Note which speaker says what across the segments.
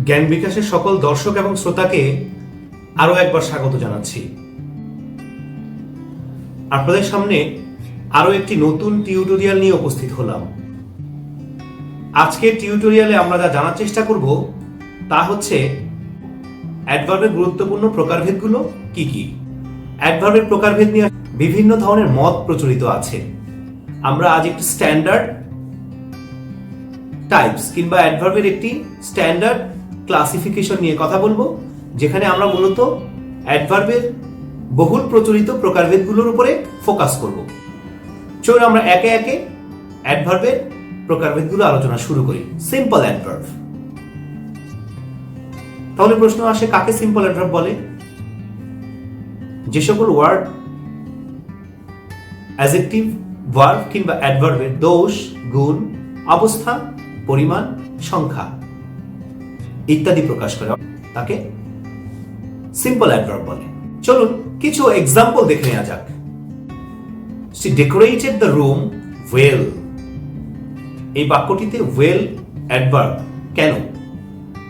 Speaker 1: জ্ঞান বিকাশের সকল দর্শক এবং শ্রোতাকে আরো একবার স্বাগত জানাচ্ছি। আপনাদের সামনে আরো একটি নতুন টিউটোরিয়াল নিয়ে উপস্থিত হলাম। আজকের টিউটোরিয়ালে আমরা যা জানার চেষ্টা করব তা হচ্ছে অ্যাডভার্বের গুরুত্বপূর্ণ প্রকারভেদগুলো কি কি। অ্যাডভার্বের প্রকারভেদ নিয়ে বিভিন্ন ধরনের মত প্রচলিত আছে। আমরা আজ একটি স্ট্যান্ডার্ড টাইপস কিংবা অ্যাডভার্বের একটি স্ট্যান্ডার্ড ক্লাসিফিকেশন নিয়ে কথা বলবো, যেখানে আমরা মূলত অ্যাডভার্বের বহুল প্রচলিত প্রকারভেদগুলোর উপরে ফোকাস করব। চলুন আমরা একে একে অ্যাডভার্বের প্রকারভেদগুলো আলোচনা শুরু করি। Simple adverb. তাহলে প্রশ্ন আসে, কাকে সিম্পল অ্যাডভার্ব বলে? যে সকল ওয়ার্ড অ্যাডজেক্টিভ, ভার্ব কিংবা অ্যাডভার্বের দোষ, গুণ, অবস্থা, পরিমাণ, সংখ্যা ইত্যাদি প্রকাশ করে তাকে সিম্পল অ্যাডভার্ব বলে। চলুন কিছু এক্সাম্পল দেখে নেওয়া যাক। She decorated the room well. এই বাক্যটিতে well অ্যাডভার্ব কেন?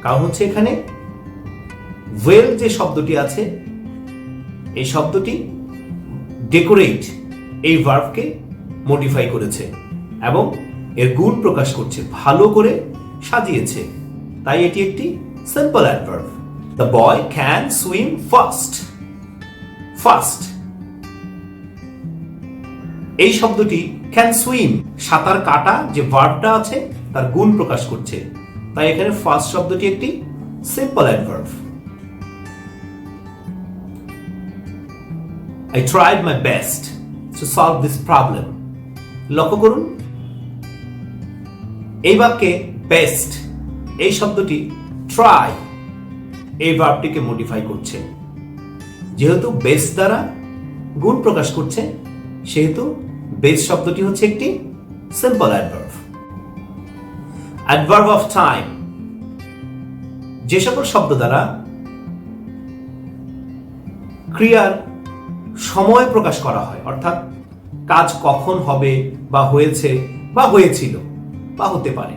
Speaker 1: কারণ হচ্ছে এখানে well যে শব্দটি আছে, এই শব্দটি ডেকোরেট এই ভার্বকে মডিফাই করেছে এবং এর গুণ প্রকাশ করছে, ভালো করে সাজিয়েছে, তাই এটি একটি simple adverb. The boy can swim fast. Fast এই শব্দটি ক্যান সুইম, সাঁতার কাটা যে ভার্বটা আছে তার গুণ প্রকাশ করছে, তাই এখানে ফাস্ট শব্দটি একটি simple adverb. I tried my best to solve this problem. লক্ষ্য করুন, এই বাক্যে বেস্ট এই শব্দটি ট্রাই এই ভার্বটিকে মডিফাই করছে। যেহেতু বেস দ্বারা গুণ প্রকাশ করছে, সেহেতু বেস শব্দটি হচ্ছে একটি simple adverb. Adverb of time, যে সকল শব্দ দ্বারা ক্রিয়ার সময় প্রকাশ করা হয়, অর্থাৎ কাজ কখন হবে বা হয়েছে বা হয়েছিল বা হতে পারে,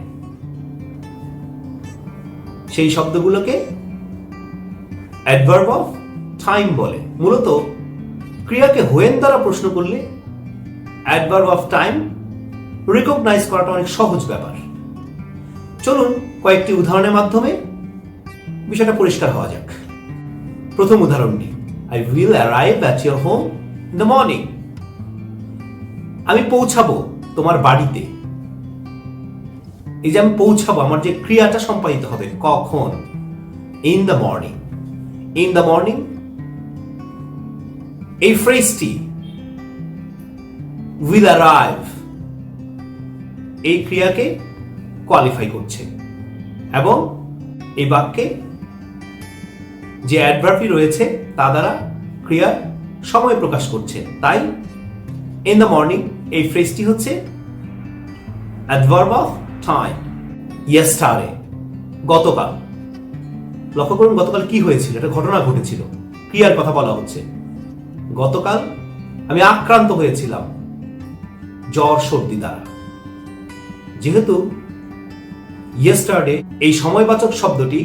Speaker 1: সেই শব্দগুলোকে অ্যাডভার্ব অফ টাইম বলে। মূলত ক্রিয়াকে হোয়েন দ্বারা প্রশ্ন করলে অ্যাডভার্ব অফ টাইম রিকগনাইজ করাটা অনেক সহজ ব্যাপার। চলুন কয়েকটি উদাহরণের মাধ্যমে বিষয়টা পরিষ্কার হওয়া যাক। প্রথম উদাহরণটি, I will arrive at your home in the morning. আমি পৌঁছাবো তোমার বাড়িতে। এই যে আমি পৌঁছাবো, আমার যে ক্রিয়াটা সম্পাদিত হবে কখন, in the morning. In the morning এই ফ্রেজটি will arrive এই ক্রিয়াকে কোয়ালিফাই করছে এবং এই বাক্যে যে অ্যাডভার্বটি রয়েছে তা দ্বারা ক্রিয়ার সময় প্রকাশ করছে, তাই ইন দ্য মর্নিং এই ফ্রেজটি হচ্ছে অ্যাডভার্ব অফ টাইম। ইয়েস্টারডে গতকাল। লক্ষ্য করুন, গতকাল কি হয়েছিল, একটা ঘটনা ঘটেছিল, ক্রিয়ার কথা বলা হচ্ছে। গতকাল আমি আক্রান্ত হয়েছিলাম জ্বর সর্দি দ্বারা। যেহেতু ইয়েস্টারডে এই সময়বাচক শব্দটি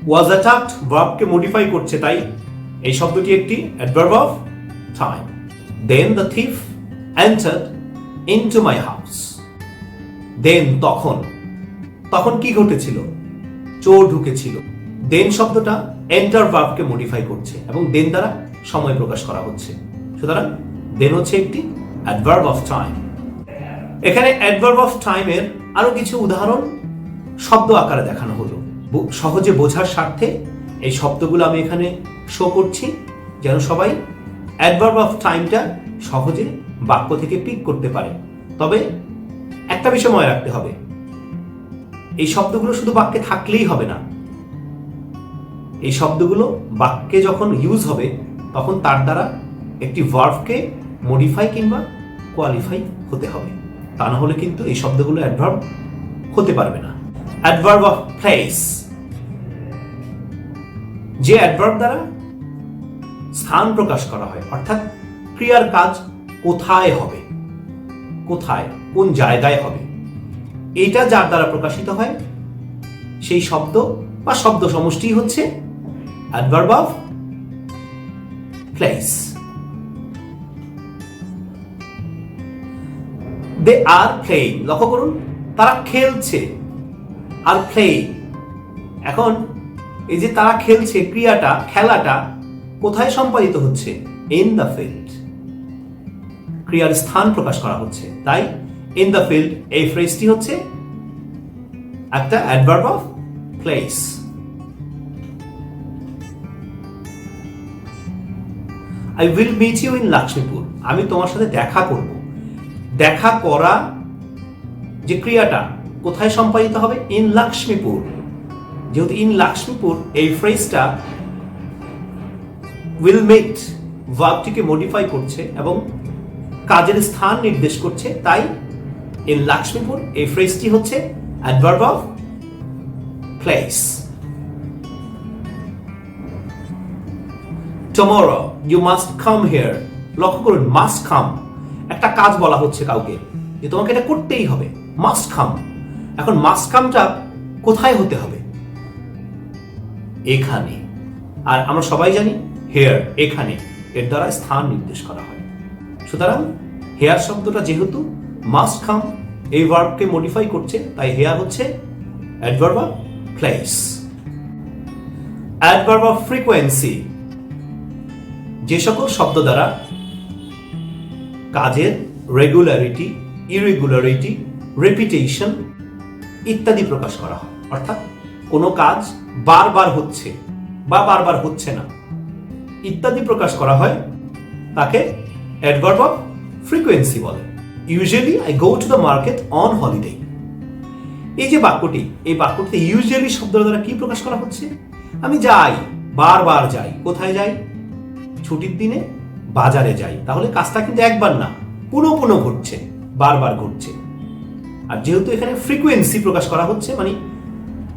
Speaker 1: ওয়াজ অ্যাটাকড ভার্বকে মডিফাই করছে, তাই এই শব্দটি একটি adverb of time. Then the thief entered into my house. Then তখন, তখন কি ঘটেছিল, চোর ঢুকেছিল। দেন শব্দটা এন্টার ভার্বকে মডিফাই করছে এবং দেন দ্বারা সময় প্রকাশ করা হচ্ছে, সুতরাং দেন হচ্ছে একটি অ্যাডভার্ব অফ টাইম। এখানে অ্যাডভার্ব অফ টাইমের আরো কিছু উদাহরণ শব্দ আকারে দেখানো হলো। সহজে বোঝার স্বার্থে এই শব্দগুলো আমি এখানে শো করছি, যেন সবাই অ্যাডভার্ব অফ টাইমটা সহজে বাক্য থেকে পিক করতে পারে। তবে একটা বিষয় মনে রাখতে হবে, এই শব্দগুলো শুধু বাক্যে থাকলেই হবে না। এই শব্দগুলো বাক্যে যখন ইউজ হবে তখন তার দ্বারা একটি ভার্বকে মডিফাই কিংবা কোয়ালিফাই হতে হবে, তা না হলে কিন্তু এই শব্দগুলো অ্যাডভার্ব হতে পারবে না। অ্যাডভার্ব অফ প্লেস, যে অ্যাডভার্ব দ্বারা স্থান প্রকাশ করা হয়, অর্থাৎ ক্রিয়ার কাজ কোথায় হবে, কোথায় কোন জায়গায় হবে, এইটা যার দ্বারা প্রকাশিত হয় সেই শব্দ বা শব্দ সমষ্টি হচ্ছে adverb of place. They are playing, লক্ষ্য করুন তারা খেলছে, আর প্লেইং। এখন এই যে তারা খেলছে, ক্রিয়াটা, খেলাটা কোথায় সম্পাদিত হচ্ছে? In the field. ক্রিয়ার স্থান প্রকাশ করা হচ্ছে, তাই ইন দ্য ফিল্ড এই ফ্রেজটি হচ্ছে একটা adverb of place. I will meet you in Lakshmipur, আমি তোমার সাথে দেখা করব। দেখা করা যে ক্রিয়াটা কোথায় সম্পাদিত হবে? ইন লক্ষ্মীপুর। যেহেতু ইন লক্ষ্মীপুর এই ফ্রেজটা উইল মেট ভার্বটিকে মডিফাই করছে এবং কাজের স্থান নির্দেশ করছে, তাই ইন লক্ষ্মীপুর এই ফ্রেজটি হচ্ছে adverb of place. Tomorrow you must come here, লক্ষ্য করুন মাস্ট কাম, একটা কাজ বলা হচ্ছে কাউকে যে তোমাকে এটা করতেই হবে, মাস্ট কাম। এখন মাস্ট কামটা কোথায় হতে হবে? এখানে। আর আমরা সবাই জানি হেয়ার, এখানে, এর দ্বারা স্থান নির্দেশ করা হয়। সুতরাং হেয়ার শব্দটা যেহেতু মাস্ট কাম এই ভার্বকে মডিফাই করছে, তাই হেয়ার হচ্ছে adverb of place. Adverb of frequency, যে সকল শব্দ দ্বারা কাজের রেগুলারিটি, ইরেগুলারিটি, রেপিটেশন ইত্যাদি প্রকাশ করা হয়। অর্থাৎ কোনো কাজ বারবার হচ্ছে বা বারবার হচ্ছে না ইত্যাদি প্রকাশ করা হয়, তাকে অ্যাডভার্ব অফ ফ্রিকোয়েন্সি বলে। Usually I go to the market on holiday, এই যে বাক্যটি, এই বাক্যটিতে ইউজুয়ালি শব্দের দ্বারা কি প্রকাশ করা হচ্ছে? আমি যাই, বারবার যাই। কোথায় যাই? ছুটির দিনে বাজারে যাই। তাহলে কাজটা কিন্তু একবার না, পুনঃ পুনঃ ঘটছে, বারবার ঘটছে। আর যেহেতু এখানে ফ্রিকোয়েন্সি প্রকাশ করা হচ্ছে, মানে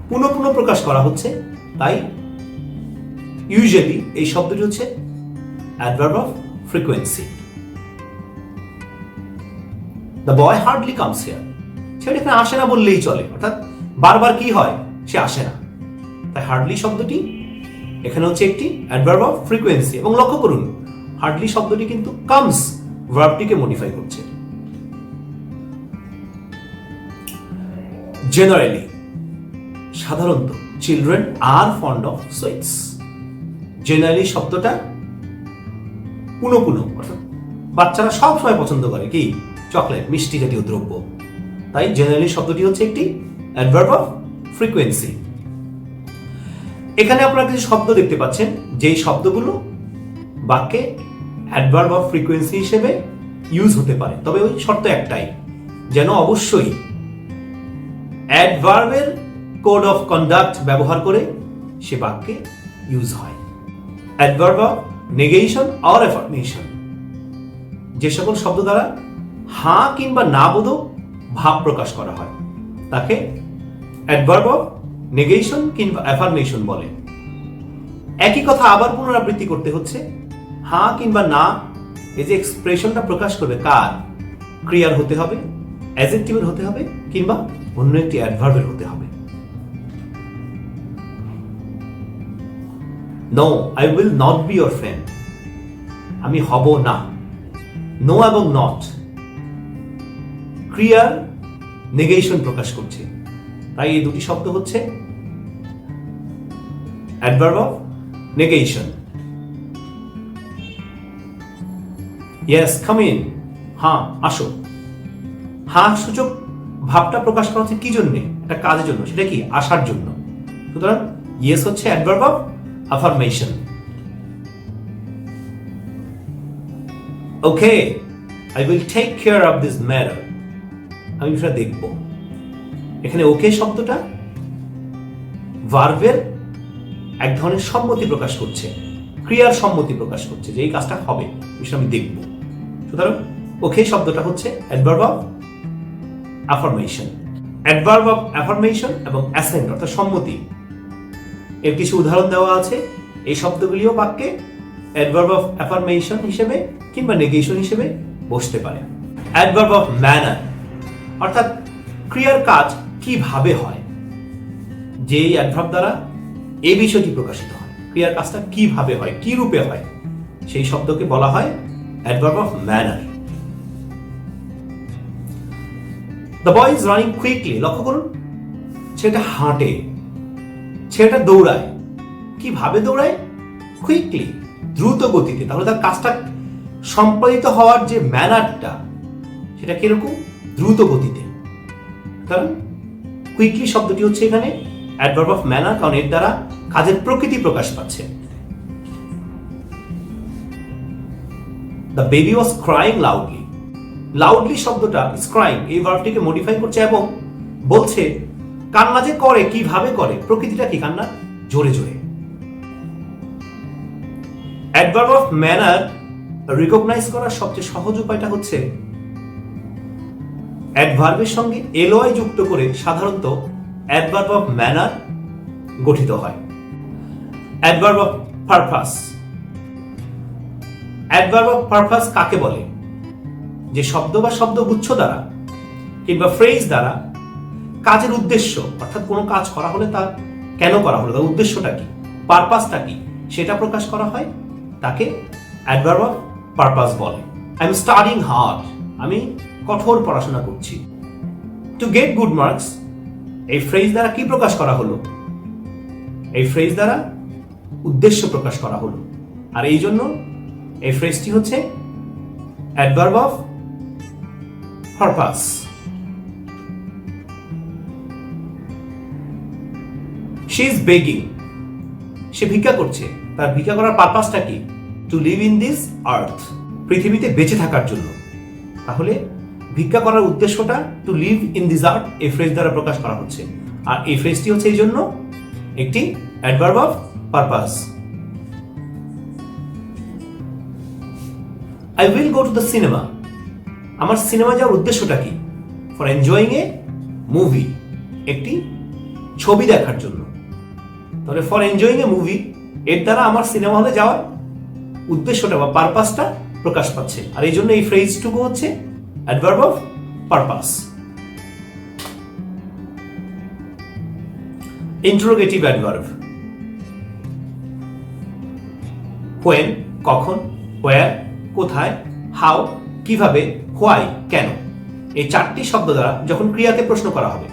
Speaker 1: পুনঃ পুনঃ প্রকাশ করা হচ্ছে, তাই ইউজুয়ালি এই শব্দটি হচ্ছে adverb of frequency. The boy hardly comes here, ছেলে এখানে আসে না বললেই চলে, অর্থাৎ বারবার কি হয়? সে আসে না। তাই হার্ডলি শব্দটি এখানে হচ্ছে একটি অ্যাডভার্ব অফ ফ্রিকোয়েন্সি। এবং লক্ষ্য করুন হার্ডলি শব্দটি কিন্তু কামস ভার্বটিকে মডিফাই করছে। জেনারেলি, সাধারণত, children are fond of sweets. Generally শব্দটা পুনঃ পুনঃ, অর্থাৎ বাচ্চারা সব সময় পছন্দ করে কি? চকলেট, মিষ্টি জাতীয় দ্রব্য। তাই জেনারেলি শব্দটি হচ্ছে একটি অ্যাডভার্ব অফ ফ্রিকোয়েন্সি। এখানে আপনারা কিছু শব্দ দেখতে পাচ্ছেন, যেই শব্দগুলো বাক্যে অ্যাডভার্ব অফ ফ্রিকোয়েন্সি হিসেবে ইউজ হতে পারে, তবে ওই শর্ত একটাই, যেন অবশ্যই অ্যাডভার্বের কোড অফ কন্ডাক্ট ব্যবহার করে সে বাক্যে ইউজ হয়। Adverb of negation or affirmation, যে সকল শব্দ দ্বারা হ্যাঁ কিংবা না বোধক ভাব প্রকাশ করা হয়, তাকে অ্যাডভার্ব অফ নেগেশন কিংবা অ্যাফার্মেশন বলে। একই কথা আবার পুনরাবৃত্তি করতে হচ্ছে। হ্যাঁ কিংবা না, এই যে এক্সপ্রেশনটা প্রকাশ করবে কার? ক্রিয়ার হতে হবে, অ্যাডজেক্টিভের হতে হবে, কিংবা অন্য একটি অ্যাডভার্বের হতে হবে। No I will not be your friend, আমি হব না। নো এবং নট ক্রিয়ার নেগেশন প্রকাশ করছে, তাই এই দুটি শব্দ হচ্ছে adverb of negation. Yes come in, হ্যাঁ আসো। হ্যাঁ সূচক ভাবটা প্রকাশ করা হচ্ছে কি জন্য? একটা কাজের জন্য, সেটা কি? আসার জন্য। সুতরাং ইয়েস হচ্ছে adverb of affirmation. Okay, I will take care of this matter. আমি বিষয়টা দেখব। এখানে ওকে শব্দটা ভার্বের এক ধরনের সম্মতি প্রকাশ করছে, ক্রিয়ার সম্মতি প্রকাশ করছে যে এই কাজটা হবে, বিষয়টা আমি দেখব। সুতরাং ওকে শব্দটা হচ্ছে adverb of affirmation. Adverb of affirmation এবং অ্যাসেন্ট অর্থাৎ সম্মতি, এর কিছু উদাহরণ দেওয়া আছে। এই শব্দগুলিও বাক্যে অ্যাডভার্ব অফ অ্যাফার্মেশন হিসেবে কিংবা নেগেশন হিসেবে বসতে পারে। অ্যাডভার্ব অফ ম্যানার অর্থাৎ ক্রিয়ার কাজ কিভাবে হয়, যেই অ্যাডভার্ব দ্বারা এই বিষয়টি প্রকাশিত হয়, ক্রিয়ার কাজটা কিভাবে হয়, কি রূপে হয়, সেই শব্দকে বলা হয় adverb of manner. The boy is running quickly, লক্ষ্য করুন, ছেলেটা হাঁটে, ছেলেটা দৌড়ায়। কিভাবে দৌড়ায়? কুইকলি, দ্রুত গতিতে। তাহলে তার কাজটা সম্পাদিত হওয়ার যে ম্যানারটা, সেটা কিরকম? দ্রুত গতিতে। কারণ কুইকলি শব্দটি হচ্ছে এখানে অ্যাডভার্ব অফ ম্যানার, কারণ এর দ্বারা কাজের প্রকৃতি প্রকাশ পাচ্ছে। The baby was crying loudly. Loudly শব্দটা ক্রাইং এই ভার্বটিকে মডিফাই করছে এবং বলছে কান্না যে করে, কিভাবে করে, প্রকৃতিটা কি? কান্না জোরে জোরে। অ্যাডভার্ব অফ ম্যানার রিকগনাইজ করার সবচেয়ে সহজ উপায়টা হচ্ছে অ্যাডভার্বের সঙ্গে এলওয়াই যুক্ত করে সাধারণত অ্যাডভার্ব অফ ম্যানার গঠিত হয়। Adverb of purpose. Adverb of purpose কাকে বলে? যে শব্দ বা শব্দগুচ্ছ দ্বারা কিংবা ফ্রেজ দ্বারা কাজের উদ্দেশ্য, অর্থাৎ কোনো কাজ করা হলে তার কেন করা হলো, তার উদ্দেশ্যটা কি, পারপাসটা কি, সেটা প্রকাশ করা হয়, তাকে অ্যাডভার্ব অফ পারপাস বলে। আই এম স্টাডিং হার্ড, আমি কঠোর পড়াশোনা করছি। টু গেট গুড মার্কস, এই ফ্রেজ দ্বারা কি প্রকাশ করা হলো? এই ফ্রেজ দ্বারা উদ্দেশ্য প্রকাশ করা হলো, আর এই জন্য এই ফ্রেজটি হচ্ছে adverb of purpose. She is begging, সে ভিক্ষা করছে, তার ভিক্ষা করার পারপাসটা কি? To live in this earth, পৃথিবীতে বেঁচে থাকার জন্য। তাহলে ভিক্ষা করার উদ্দেশ্যটা to live in this earth এই ফ্রেজ দ্বারা প্রকাশ করা হচ্ছে, আর এই ফ্রেজটি হচ্ছে এই জন্য একটি adverb of purpose. I will go to the cinema, আমার সিনেমা যাওয়ার উদ্দেশ্যটা কি? ফর এনজয়িং এ মুভি, একটি ছবি দেখার জন্য। তাহলে ফর এনজয়িং এ মুভি এর দ্বারা আমার সিনেমা হলে যাওয়ার উদ্দেশ্যটা বা পারপাসটা প্রকাশ পাচ্ছে, আর এই জন্য এই ফ্রেজটুকু হচ্ছে adverb of purpose. Interrogative adverb. When কখন, হোয়ার কোথায়, হাউ কিভাবে, হোয়াই কেন, এই চারটি শব্দ দ্বারা যখন ক্রিয়াকে প্রশ্ন করা হবে,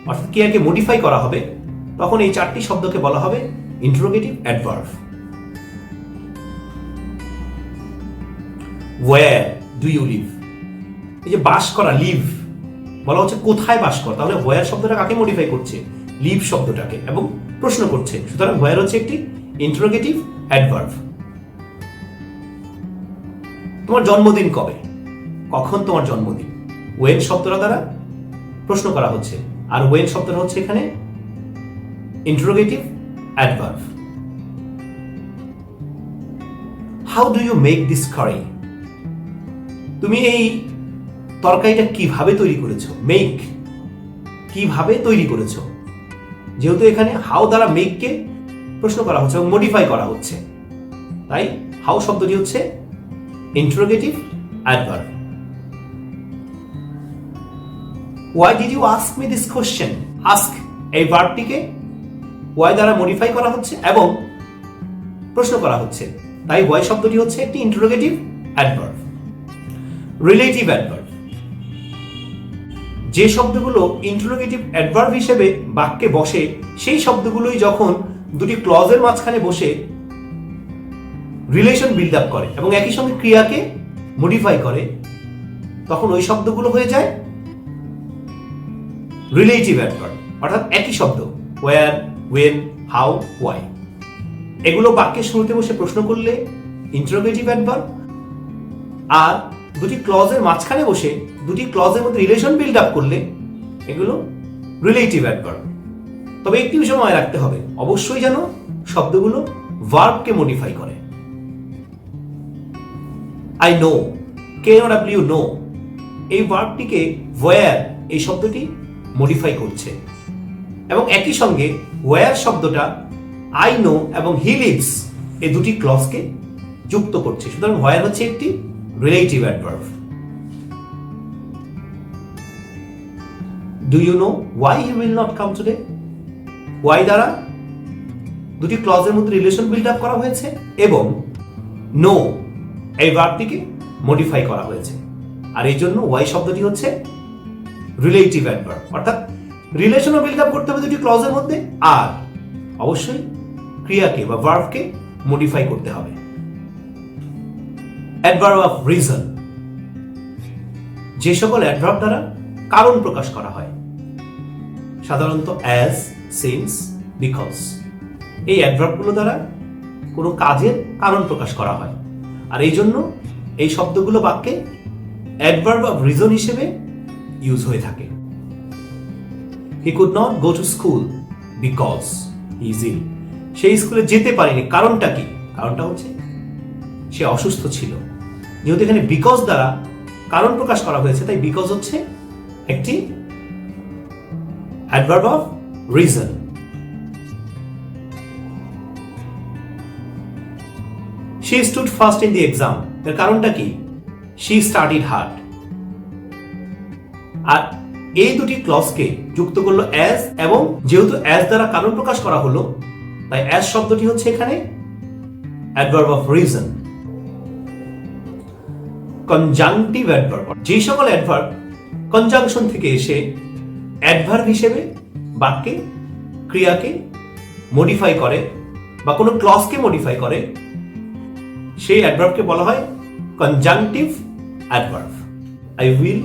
Speaker 1: অর্থাৎ ক্রিয়াকে মডিফাই করা হবে, তখন এই চারটি শব্দকে বলা হবে interrogative adverb. Where do you live, এই যে বাস করা, লিভ বলা হচ্ছে কোথায় বাস কর, তাহলে ওয়্যার শব্দটা কাকে মডিফাই করছে? লিভ শব্দটাকে, এবং প্রশ্ন করছে, সুতরাং ওয়্যার হচ্ছে একটি ইন্টারোগেটিভ অ্যাডভার্ব। তোমার জন্মদিন কবে, কখন তোমার জন্মদিন, ওয়েন শব্দটা দ্বারা প্রশ্ন করা হচ্ছে, আর ওয়েন শব্দটা হচ্ছে এখানে interrogative adverb. How do you make this curry, তুমি এই তরকারিটা কিভাবে তৈরি করেছো? মেক, কিভাবে তৈরি করেছো, যেহেতু এখানে হাউ দ্বারা মেককে প্রশ্ন করা হচ্ছে এবং মডিফাই করা হচ্ছে, তাই হাউ শব্দটি হচ্ছে interrogative adverb. Why did you ask me this question? Ask এই ভার্বটিকে why দ্বারা মডিফাই করা হচ্ছে এবং প্রশ্ন করা হচ্ছে, তাই why শব্দটি হচ্ছে একটি ইন্টারোগেটিভ অ্যাডভার্ব। রিলেটিভ অ্যাডভার্ব, যে শব্দগুলো ইন্টারোগেটিভ অ্যাডভার্ব হিসেবে বাক্যে বসে, সেই শব্দগুলোই যখন দুটি ক্লজের মাঝখানে বসে রিলেশন বিল্ড আপ করে এবং একই সঙ্গে ক্রিয়াকে মডিফাই করে, তখন ওই শব্দগুলো হয়ে যায় রিলেটিভ অ্যাডভার্ব, অর্থাৎ একই শব্দ, ওয়্যার, ওয়েন, হাউ, হোয়াই, এগুলো বাক্যের শুরুতে বসে প্রশ্ন করলে ইন্টারোগেটিভ অ্যাডভার্ব, আর দুটি ক্লজের মাঝখানে বসে দুটি ক্লজের মধ্যে রিলেশন বিল্ড আপ করলে এগুলো রিলেটিভ অ্যাডভার্ব। তবে একটি বিষয় মনে রাখতে হবে, অবশ্যই যেন শব্দগুলো ভার্বকে মডিফাই করে। আই নো, KNOW নো, এই ভার্বটিকে ওয়্যার এই শব্দটি মডিফাই করছে এবং একই সঙ্গে ওয়্যার শব্দটা আই নো এবং হি লিভস এই দুটি ক্লজকে যুক্ত করছে, সুতরাং ওয়্যার হচ্ছে একটি relative adverb. Do you know why he will not come today, why দ্বারা দুটি ক্লজের মধ্যে রিলেশন বিল্ড আপ করা হয়েছে এবং নো এই ভার্বটিকে মডিফাই করা হয়েছে। আর এই জন্য ওয়াই শব্দটি হচ্ছে রিলেটিভ অ্যাডভার্ব, অর্থাৎ রিলেশনও বিল্ড আপ করতে হবে দুটি ক্লজের মধ্যে, আর অবশ্যই ক্রিয়াকে বা ভার্বকে মডিফাই করতে হবে। অ্যাডভার্ব অফ রিজন, যে সকল অ্যাডভার্ব দ্বারা কারণ প্রকাশ করা হয়, সাধারণত অ্যাজ, সিন্স, বিকজ, এই অ্যাডভার্বগুলো দ্বারা কোনো কাজের কারণ প্রকাশ করা হয়। আর এই জন্য এই শব্দগুলো বাক্যে অ্যাডভার্ব অফ রিজন হিসেবে ইউজ হয়ে থাকে। He could not go to school because he is ill, সেই স্কুলে যেতে পারেনি, কারণটা কি? কারণটা হচ্ছে সে অসুস্থ ছিল। যেহেতু এখানে বিকজ দ্বারা কারণ প্রকাশ করা হয়েছে, তাই বিকজ হচ্ছে একটি adverb of reason. She stood first in the exam, এর কারণটা কি? She studied hard। আর এই দুটি ক্লজকে যুক্ত করলো অ্যাজ, এবং যেহেতু অ্যাজ দ্বারা কারণ প্রকাশ করা হলো, তাই অ্যাজ শব্দটি হচ্ছে এখানে adverb of reason. Conjunctive adverb, যে সকল অ্যাডভার্ব কনজাংশন থেকে এসে অ্যাডভার্ব হিসেবে বাক্যে ক্রিয়াকে মডিফাই করে বা কোনো ক্লজকে মডিফাই করে, সেই অ্যাডভার্বকে বলা হয় conjunctive adverb. I will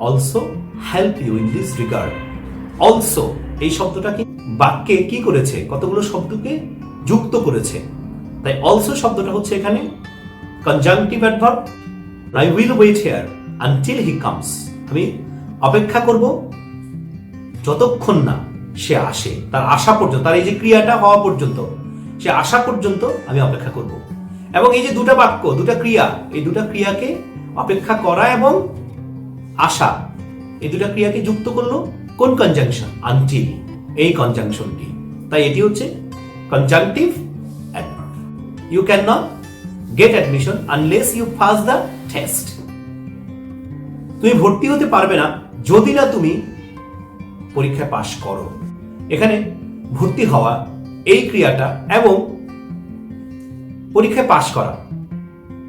Speaker 1: also help you in this regard. Also এই শব্দটা কি বাক্যে কি করেছে? কতগুলো শব্দকে যুক্ত করেছে, তাই অলসো শব্দটা হচ্ছে এখানে conjunctive adverb. I will wait here until he comes, আমি অপেক্ষা করব যতক্ষণ না সে আসে, তার আসা পর্যন্ত, তার এই যে ক্রিয়াটা হওয়া পর্যন্ত, সে আসা পর্যন্ত আমি অপেক্ষা করব। এবং এই যে দুটা বাক্য, দুটা ক্রিয়া, এই দুটা ক্রিয়াকে অপেক্ষা করা এবং আশা, এই দুটা ক্রিয়াকে যুক্ত করলো কোন কনজাংশন? আনটিল, এই কনজাংশনটি। তাই এটি হচ্ছে conjunctive adverb. You can not get admission unless you pass the test. তুমি ভর্তি হতে পারবে না যদি না তুমি পরীক্ষায় পাশ করো। এখানে ভর্তি হওয়া এই ক্রিয়াটা এবং পরীক্ষায় পাশ করা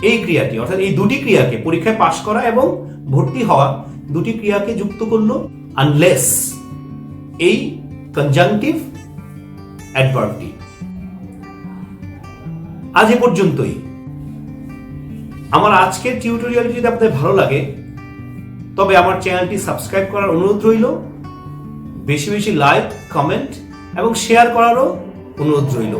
Speaker 1: এই ক্রিয়াটি, অর্থাৎ এই দুটি ক্রিয়াকে, পরীক্ষায় পাশ করা এবং ভর্তি হওয়া দুটি ক্রিয়াকে যুক্ত করলো আনলেস এই কনজাংটিভ অ্যাডভার্বটি। আজ এ পর্যন্তই। আমার আজকের টিউটোরিয়ালটি যদি আপনাদের ভালো লাগে তবে আমার চ্যানেলটি সাবস্ক্রাইব করার অনুরোধ রইল, বেশি বেশি লাইক, কমেন্ট এবং শেয়ার করারও অনুরোধ রইল।